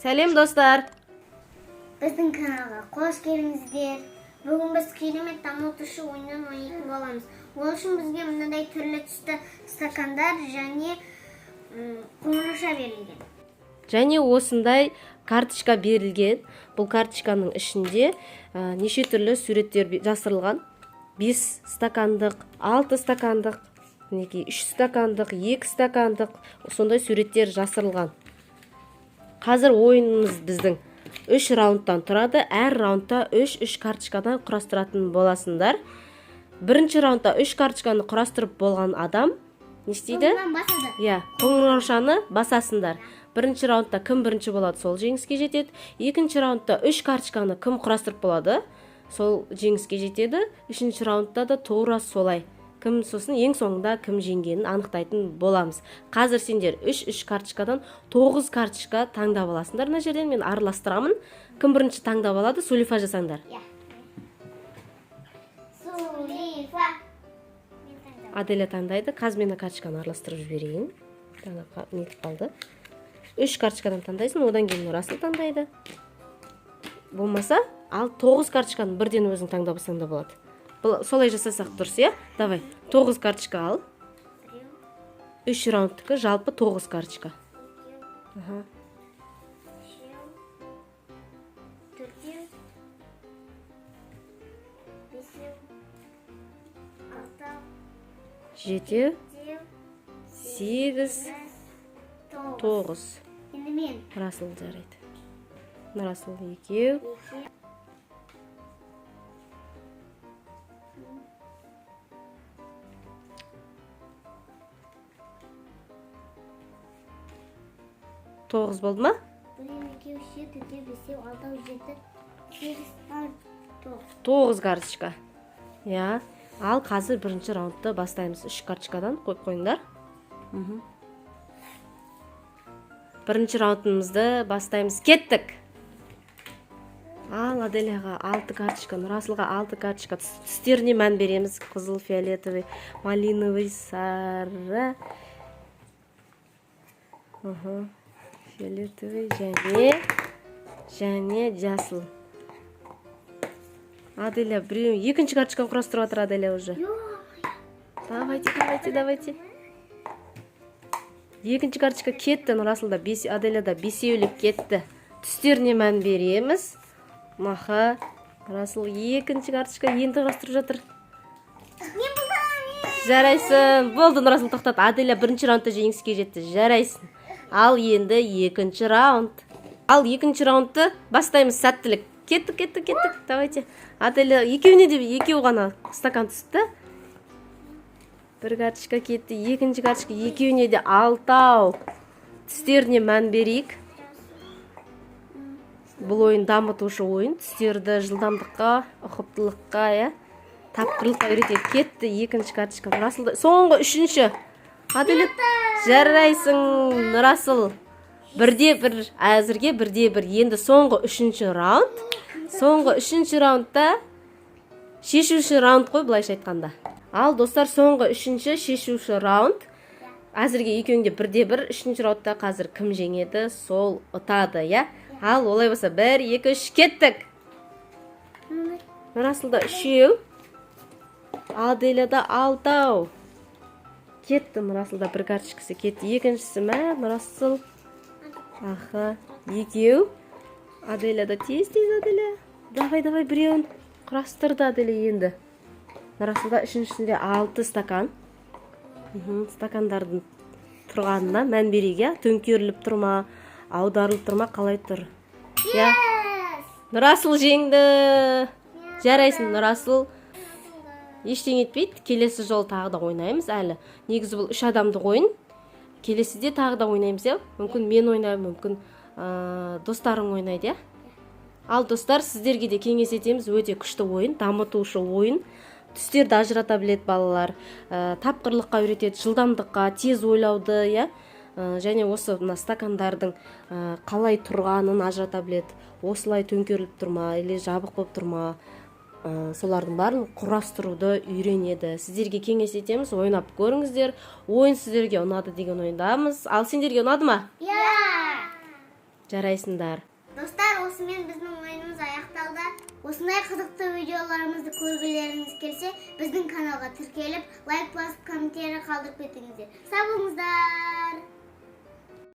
Сәлем достар. Біздің каналға қош келдіңіздер. Бүгін біз керемет дамытушы ойынын ойнайтын боламыз. Ол үшін бізге мынандай түрлі түсті стакандар және қоңырауша берілген. Және осындай карточка берілген. Бұл карточканың ішінде неше түрлі суреттер жасырылған. 5 стакандық, 6 стакандық, 3 стакандық, 2 стакандық, сондай суреттер жасырылған. Қазір ойынымыз біздің 3 раундтан тұрады. Әр раундта 3 карточкадан құрастыратын боласыңдар. Бірінші раундта 3 карточканы құрастырып болған адам не істейді? Қоңыраушаны басасыңдар. Бірінші раундта кім бірінші болады, сол жеңіске жетеді. Екінші раундта 3 карточканы кім құрастырып болады, сол жеңіске жетеді. Үшінші раундта да тура солай. Кім сосын ең соңында кім жеңгенін анықтайтын боламыз. Қазір сендер 3 карточкадан 9 карточка таңдап аласыңдар. Мына жерден мен араластырамын. Кім бірінші таңдап алады, Сулифа жасаңдар. Сулифа. Аделя таңдайды. Қазір мен карточканы араластырып жіберейін. Нетіп қалды. 3 карточкадан таңдайсың, одан кейін Расыл таңдайды. Болмаса, ал 9 карточканы бірден өзің таңдап алсаң да болады. Солай жасасақ дұрыс, иә? Давай, 9 карточка ал. 3 раундтікі жалпы 9 карточка. Жетеу, 8, 9. Енді мен. Расыл жарайды. Расыл 2. Тоғыз болды ма? 9 карточка. Я. Ал қазір бірінші раундты бастаймыз. 3 карточкадан қойып қойыңдар. Бірінші раундымызды бастаймыз. Кеттік. Ал Аделяға 6 карточка, Расылға 6 карточка. Түстеріне мән береміз. Қызыл, фиолетовый, малиновый, сары. Фиолетовый және жасыл. Аделя, біреу екінші карточканы құрастырып жатыр Аделя уже. Давайте. Екінші карточка кетті, Расылда, Аделяда бесеулік кетті. Түстеріне мән береміз. Маха, Расыл екінші карточка енді құрастырып жатыр. Жарайсың. Болды, Расыл тоқтат. Аделя бірінші раундта жеңіске жетті. Жарайсың. Ал енді екінші раунд. Ал екінші раундты бастаймыз. Сәттілік. Кеттік. Давайте. Аделя екеуіне де екеу ғана стакан түсті. Бір карточка кетті. Екінші карточка екеуіне де 6. Түстеріне мән берейік. Бұл ойын дамытушы ойын. Түстерді жылдамдыққа, ұқыптылыққа, тапқырлыққа үйретеді. Кетті екінші карточка. Расылда соңғы 3. Аделя жарайсың, Расыл. Бірде-бір, әзірге бірде-бір. Енді соңғы 3 раунд. Соңғы 3 раундта шешуші раунд қой, былайша айтқанда. Ал достар, соңғы 3 шешуші раунд. Әзірге екеуінде бірде-бір. 3 раундта қазір кім жеңеді, сол ұтады, я? Ал олай болса 1, 2, 3 кеттік. Расылда 3. Аделяда 6. Кетті, Расылда бір карточкасы кетті. Екіншісі Расыл. 2. Аделяда тез, Аделя. Давай, біреуін құрастырды Аделя енді. Расылда 3-сінде 6 стакан. Стакандардың тұрғанына мән береге. Төңкеріліп тұрма, аударылып тұрма, қалай тұр. Расыл жеңді. Жарайсың, Расыл. Ештеңе етпейді. Келесі жол тағы да ойнаймыз әлі. Негізі бұл 3 адамдық ойын. Келесіде тағы да ойнаймыз, я? Мүмкін мен ойнаймын, мүмкін достарың ойнайды, я? Ал достар, сіздерге де кеңес етеміз. Өте күшті ойын, дамытушы ойын. Түстерді ажырата білет балалар. Тапқырлыққа үйретеді, жылдамдыққа, тез ойлауды, я? Және осы стакандардың қалай тұрғанын ажырата білет. Осылай төңкеріліп тұрма, или жабық болып тұрма. Солардың барын құрастыруды үйренеді. Сіздерге кеңес етеміз, ойнап көріңіздер. Ойын сіздерге ұнады деген ойындамыз. Ал сендерге ұнады ма? жарайсыңдар. Достар, осымен біздің ойынымыз аяқталды. Осындай қызықты видеоларымызды көргілеріңіз келсе, біздің каналға тіркеліп, лайк басып, комментарий қалдырып кетіңіздер. Сау болыңыздар.